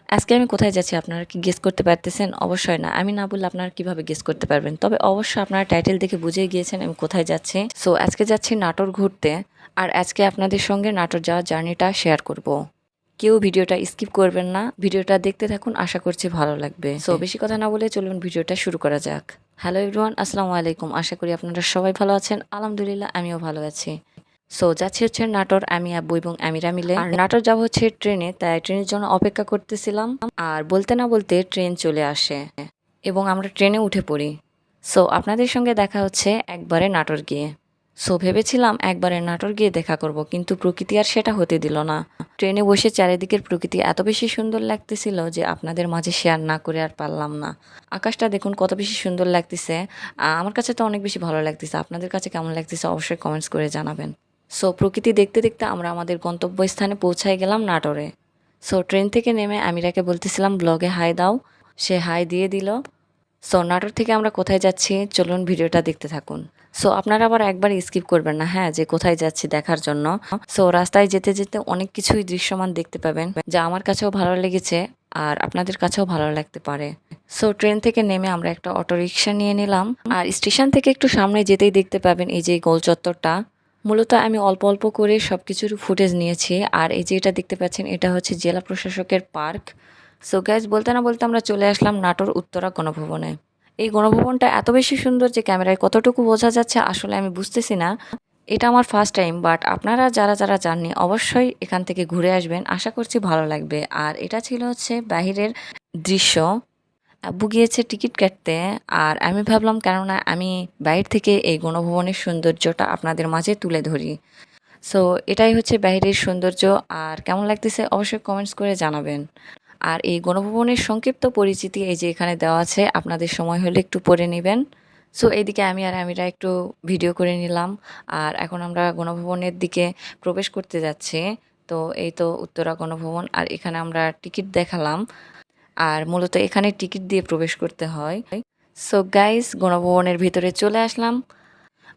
আজকে আমি কোথায় যাচ্ছি আপনারা কি গেস করতে পারতেছেন? অবশ্যই না। আমি না বললে আপনারা কিভাবে গেস করতে পারবেন? তবে অবশ্যই আপনারা টাইটেল দেখে বুঝেই গিয়েছেন আমি কোথায় যাচ্ছি। সো আজকে যাচ্ছি নাটোর ঘুরতে। আর আজকে আপনাদের সঙ্গে নাটোর যাওয়ার জার্নিটা শেয়ার করব। কেউ ভিডিওটা স্কিপ করবেন না। ভিডিওটা দেখতে থাকুন, আশা করছি ভালো লাগবে। সো বেশি কথা না বলে চলুন ভিডিওটা শুরু করা যাক। হ্যালো এভরিওয়ান, আসসালামু আলাইকুম। আশা করি আপনারা সবাই ভালো আছেন। আলহামদুলিল্লাহ আমিও ভালো আছি। সো যাচ্ছি হচ্ছে নাটোর, আমি আব্বু এবং আমিরা মিলে। আর নাটোর যাবো হচ্ছে ট্রেনে, তাই ট্রেনের জন্য অপেক্ষা করতেছিলাম। আর বলতে না বলতে ট্রেন চলে আসে এবং আমরা ট্রেনে উঠে পড়ি। সো আপনাদের সঙ্গে দেখা হচ্ছে একবারে নাটোর গিয়ে। সো ভেবেছিলাম একবারে নাটোর গিয়ে দেখা করব, কিন্তু প্রকৃতি আর সেটা হতে দিল না। ট্রেনে বসে চারিদিকের প্রকৃতি এত বেশি সুন্দর লাগতেছিল যে আপনাদের মাঝে শেয়ার না করে আর পারলাম না। আকাশটা দেখুন কত বেশি সুন্দর লাগতেছে। আমার কাছে তো অনেক বেশি ভালো লাগতেছে। আপনাদের কাছে কেমন লাগতেছে অবশ্যই কমেন্টস করে জানাবেন। সো প্রকৃতি দেখতে দেখতে আমরা আমাদের গন্তব্যস্থানে পৌঁছায় গেলাম নাটোরে। সো ট্রেন থেকে নেমে আমিরাকে বলতেছিলাম ব্লগে হাই দাও, সে হাই দিয়ে দিল। সো নাটোর থেকে আমরা কোথায় যাচ্ছি চলুন ভিডিওটা দেখতে থাকুন। সো আপনারা আবার একবার স্কিপ করবেন না, হ্যাঁ, যে কোথায় যাচ্ছি দেখার জন্য। সো রাস্তায় যেতে যেতে অনেক কিছুই দৃশ্যমান দেখতে পাবেন, যা আমার কাছেও ভালো লেগেছে আর আপনাদের কাছেও ভালো লাগতে পারে। সো ট্রেন থেকে নেমে আমরা একটা অটো রিক্সা নিয়ে নিলাম। আর স্টেশন থেকে একটু সামনে যেতেই দেখতে পাবেন এই যে গোল চত্বরটা। মূলত আমি অল্প অল্প করে সব কিছুর ফুটেজ নিয়েছি। আর এই যে এটা দেখতে পাচ্ছেন এটা হচ্ছে জেলা প্রশাসকের পার্ক। সো গাইজ বলতে না বলতে আমরা চলে আসলাম নাটোর উত্তরা গণভবনে। এই গণভবনটা এত বেশি সুন্দর যে ক্যামেরায় কতটুকু বোঝা যাচ্ছে আসলে আমি বুঝতেছি না। এটা আমার ফার্স্ট টাইম, বাট আপনারা যারা যারা যাননি অবশ্যই এখান থেকে ঘুরে আসবেন, আশা করছি ভালো লাগবে। আর এটা ছিল হচ্ছে বাহিরের দৃশ্য। আব্বু গিয়েছে টিকিট কাটতে, আর আমি ভাবলাম কেননা আমি বাইরে থেকে এই গণভবনের সৌন্দর্যটা আপনাদের মাঝে তুলে ধরি। সো এটাই হচ্ছে বাইরের সৌন্দর্য। আর কেমন লাগতেছে অবশ্যই কমেন্টস করে জানাবেন। আর এই গণভবনের সংক্ষিপ্ত পরিচিতি এই যে এখানে দেওয়া আছে, আপনাদের সময় হলে একটু পড়ে নেবেন। সো এইদিকে আমি আর আমিরা একটু ভিডিও করে নিলাম। আর এখন আমরা গণভবনের দিকে প্রবেশ করতে যাচ্ছি। তো এই তো উত্তরা গণভবন, আর এখানে আমরা টিকিট দেখালাম। আর মূলত এখানে টিকিট দিয়ে প্রবেশ করতে হয়। সো গাইস গণভবনের ভিতরে চলে আসলাম।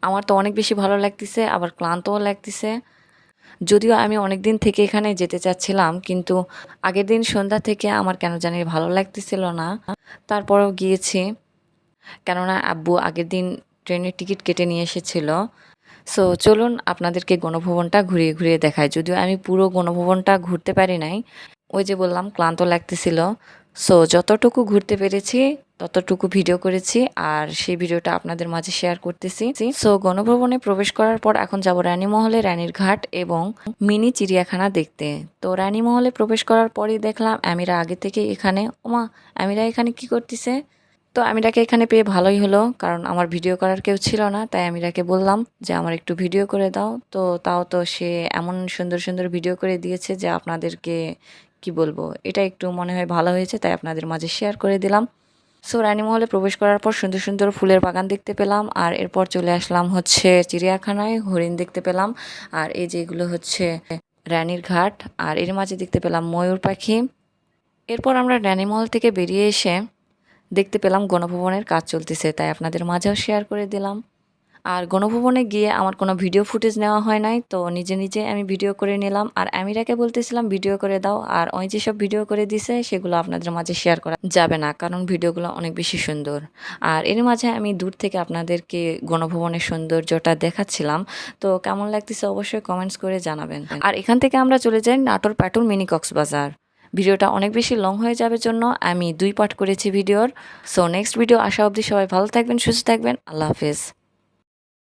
আমার তো অনেক বেশি ভালো লাগতেছে, আবার ক্লান্তও লাগতেছে। যদিও আমি অনেক দিন থেকে এখানে যেতে চাচ্ছিলাম, কিন্তু আগের দিন সন্ধ্যা থেকে আমার কেন জানি ভালো লাগতেছিল না। তারপরেও গিয়েছি, কেননা আব্বু আগের দিন ট্রেনের টিকিট কেটে নিয়ে এসেছিল। সো চলুন আপনাদেরকে গণভবনটা ঘুরিয়ে ঘুরিয়ে দেখাই। যদিও আমি পুরো গণভবনটা ঘুরতে পারি নাই, ওই যে বললাম ক্লান্ত লাগতেছিল। সো যতটুকু ঘুরতে পেরেছি ততটুকু ভিডিও করেছি, আর সেই ভিডিওটা আপনাদের মাঝে শেয়ার করতেছি। সো গণভবনে প্রবেশ করার পর এখন যাব রানীমহলে, রানীর ঘাট এবং মিনি চিড়িয়াখানা দেখতে। তো রানীমহলে প্রবেশ করার পরই দেখলাম আমিরা আগে থেকে এখানে। ওমা, আমিরা এখানে কি করতেছে? তো আমিরাকে এখানে পেয়ে ভালোই হলো, কারণ আমার ভিডিও করার কেউ ছিল না। তাই আমিরাকে বললাম যে আমার একটু ভিডিও করে দাও। তো তাও তো সে এমন সুন্দর সুন্দর ভিডিও করে দিয়েছে যে আপনাদেরকে কি বলবো, এটা একটু মনে হয় ভালো হয়েছে, তাই আপনাদের মাঝে শেয়ার করে দিলাম। সো রানীমহলে প্রবেশ করার পর সুন্দর সুন্দর ফুলের বাগান দেখতে পেলাম। আর এরপর চলে আসলাম হচ্ছে চিড়িয়াখানায়, হরিণ দেখতে পেলাম। আর এই যেগুলো হচ্ছে রানীর ঘাট, আর এর মাঝে দেখতে পেলাম ময়ূর পাখি। এরপর আমরা রানীমহল থেকে বেরিয়ে এসে দেখতে পেলাম গণভবনের কাজ চলতেছে, তাই আপনাদের মাঝেও শেয়ার করে দিলাম। আর গণভবনে গিয়ে আমার কোনো ভিডিও ফুটেজ নেওয়া হয় নাই, তো নিজে নিজে আমি ভিডিও করে নিলাম। আর আমিরাকে বলতেছিলাম ভিডিও করে দাও, আর ওই যেসব ভিডিও করে দিছে সেগুলো আপনাদের মাঝে শেয়ার করা যাবে না, কারণ ভিডিওগুলো অনেক বেশি সুন্দর। আর এর মাঝে আমি দূর থেকে আপনাদেরকে গণভবনের সৌন্দর্যটা দেখাচ্ছিলাম। তো কেমন লাগতেছে অবশ্যই কমেন্টস করে জানাবেন। আর এখান থেকে আমরা চলে যাই নাটোর প্যাটুল মিনি কক্সবাজার। ভিডিওটা অনেক বেশি লং হয়ে যাবে জন্য আমি 2 পার্ট করেছি ভিডিওর। সো নেক্সট ভিডিও আসা অবধি সবাই ভালো থাকবেন, সুস্থ থাকবেন। আল্লাহ হাফেজ।